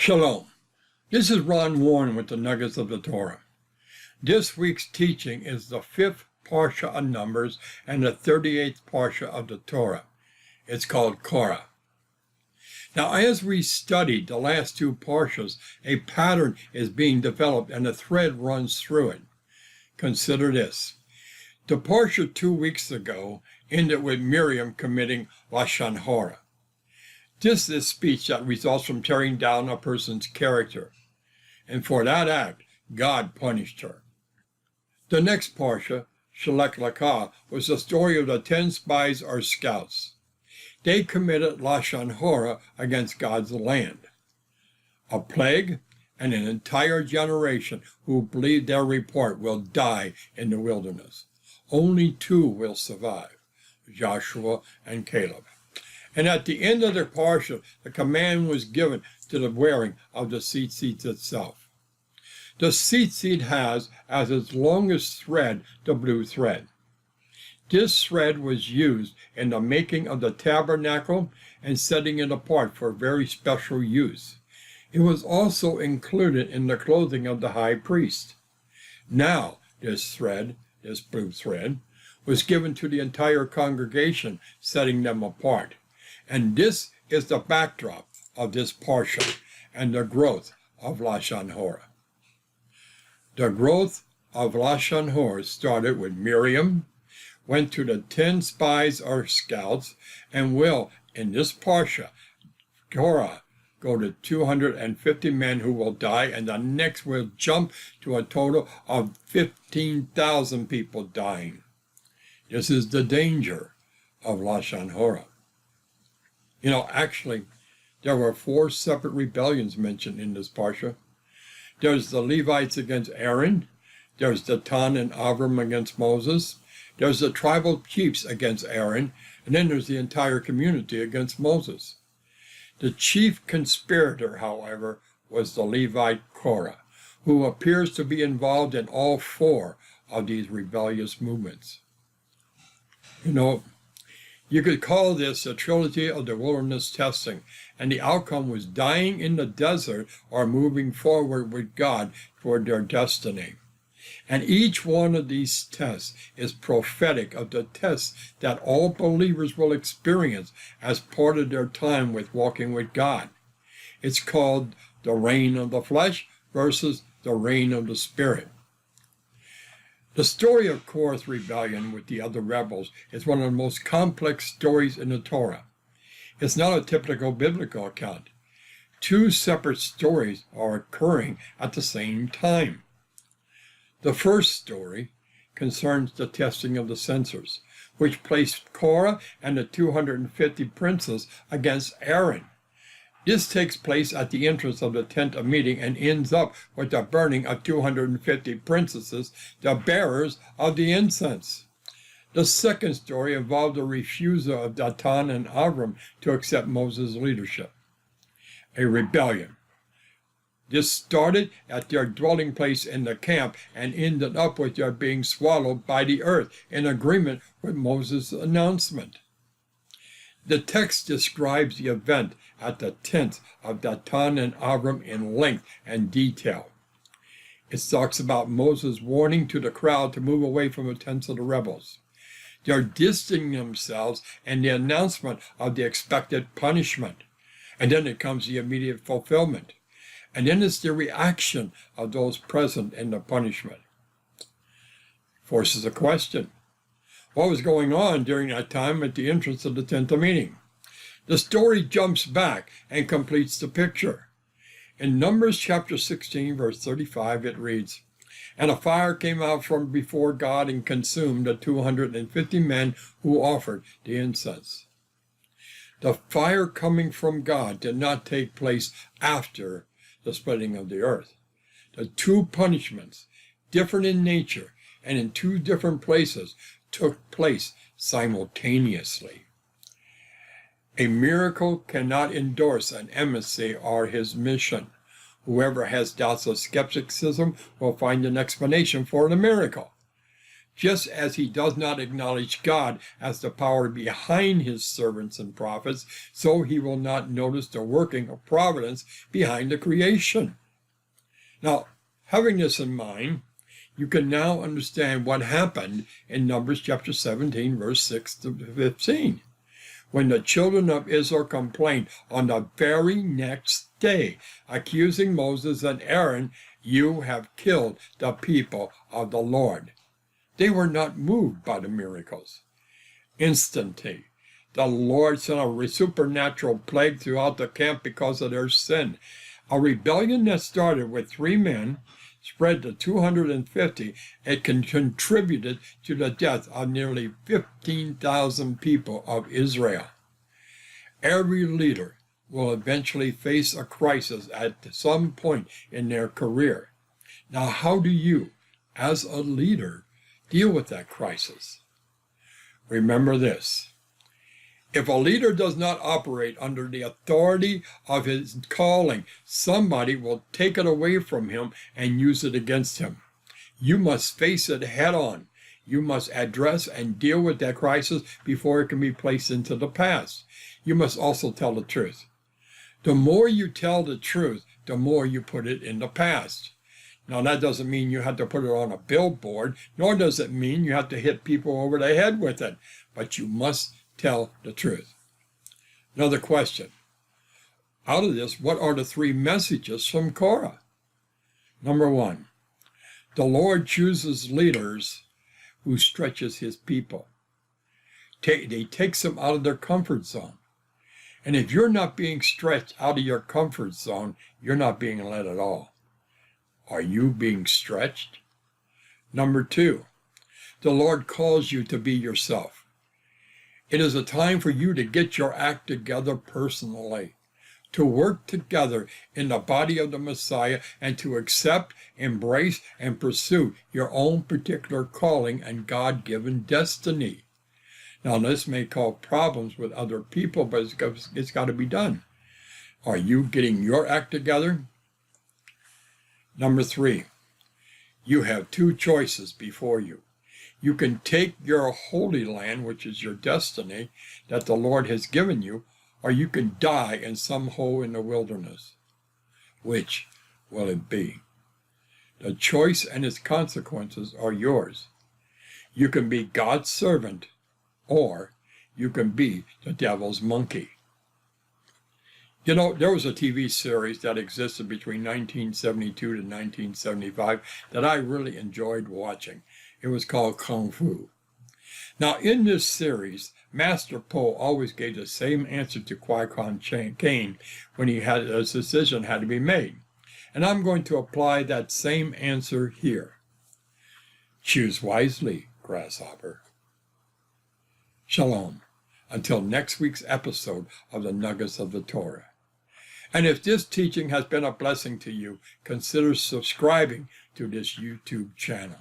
Shalom. This is Ron Warren with the Nuggets of the Torah. This week's teaching is the 5th Parsha of Numbers and the 38th Parsha of the Torah. It's called Korah. Now, as we studied the last two Parshas, a pattern is being developed and a thread runs through it. Consider this. The Parsha 2 weeks ago ended with Miriam committing Lashon Hora. This is speech that results from tearing down a person's character. And for that act, God punished her. The next Parsha, Shelech Lekah, was the story of the 10 spies or scouts. They committed Lashon Hora against God's land. A plague and an entire generation who believe their report will die in the wilderness. Only 2 will survive, Joshua and Caleb. And at the end of the Parsha, the command was given to the wearing of the tzitzit itself. The tzitzit has as its longest thread the blue thread. This thread was used in the making of the tabernacle and setting it apart for very special use. It was also included in the clothing of the high priest. Now, this blue thread, was given to the entire congregation, setting them apart. And this is the backdrop of this Parsha and the growth of Lashon Hora. The growth of Lashon Hora started with Miriam, went to the 10 spies or scouts, and will, in this Parsha, Korah, go to 250 men who will die, and the next will jump to a total of 15,000 people dying. This is the danger of Lashon Hora. Actually, there were 4 separate rebellions mentioned in this Parsha. There's the Levites against Aaron. There's Dathan and Abiram against Moses. There's the tribal chiefs against Aaron. And then there's the entire community against Moses. The chief conspirator, however, was the Levite Korah, who appears to be involved in all 4 of these rebellious movements. You could call this a trilogy of the wilderness testing, and the outcome was dying in the desert or moving forward with God toward their destiny. And each one of these tests is prophetic of the tests that all believers will experience as part of their time with walking with God. It's called the reign of the flesh versus the reign of the spirit. The story of Korah's rebellion with the other rebels is one of the most complex stories in the Torah. It's not a typical biblical account. 2 separate stories are occurring at the same time. The first story concerns the testing of the censers, which placed Korah and the 250 princes against Aaron. This takes place at the entrance of the tent of meeting and ends up with the burning of 250 princesses, the bearers of the incense. The second story involved the refusal of Dathan and Abiram to accept Moses' leadership. A rebellion. This started at their dwelling place in the camp and ended up with their being swallowed by the earth in agreement with Moses' announcement. The text describes the event at the tents of Dathan and Abiram in length and detail. It talks about Moses' warning to the crowd to move away from the tents of the rebels. They're distancing themselves and the announcement of the expected punishment. And then it comes the immediate fulfillment. And then it's the reaction of those present in the punishment. Forces a question. What was going on during that time at the entrance of the tent of meeting? The story jumps back and completes the picture. In Numbers chapter 16, verse 35, it reads, "And a fire came out from before God and consumed the 250 men who offered the incense." The fire coming from God did not take place after the splitting of the earth. The 2 punishments, different in nature and in 2 different places, took place simultaneously. A miracle cannot endorse an emissary or his mission. Whoever has doubts of skepticism will find an explanation for the miracle. Just as he does not acknowledge God as the power behind his servants and prophets, so he will not notice the working of providence behind the creation. Now, having this in mind, you can now understand what happened in Numbers chapter 17, verse 6 to 15. When the children of Israel complained on the very next day, accusing Moses and Aaron, "You have killed the people of the Lord." They were not moved by the miracles. Instantly, the Lord sent a supernatural plague throughout the camp because of their sin. A rebellion that started with 3 men, spread to 250, it contributed to the death of nearly 15,000 people of Israel. Every leader will eventually face a crisis at some point in their career. Now, how do you, as a leader, deal with that crisis? Remember this. If a leader does not operate under the authority of his calling, somebody will take it away from him and use it against him. You must face it head on. You must address and deal with that crisis before it can be placed into the past. You must also tell the truth. The more you tell the truth, the more you put it in the past. Now, that doesn't mean you have to put it on a billboard, nor does it mean you have to hit people over the head with it, but you must tell the truth. Another question. Out of this, what are the 3 messages from Korah? Number 1, the Lord chooses leaders who stretches his people. He takes them out of their comfort zone. And if you're not being stretched out of your comfort zone, you're not being led at all. Are you being stretched? Number 2, the Lord calls you to be yourself. It is a time for you to get your act together personally, to work together in the body of the Messiah, and to accept, embrace, and pursue your own particular calling and God-given destiny. Now, this may cause problems with other people, but it's got to be done. Are you getting your act together? Number 3, you have 2 choices before you. You can take your holy land, which is your destiny, that the Lord has given you, or you can die in some hole in the wilderness. Which will it be? The choice and its consequences are yours. You can be God's servant, or you can be the devil's monkey. You know, there was a TV series that existed between 1972 to 1975 that I really enjoyed watching. It was called Kung Fu. Now, in this series, Master Po always gave the same answer to Qui-Gon Jinn when a decision had to be made. And I'm going to apply that same answer here. Choose wisely, grasshopper. Shalom. Until next week's episode of the Nuggets of the Torah. And if this teaching has been a blessing to you, consider subscribing to this YouTube channel.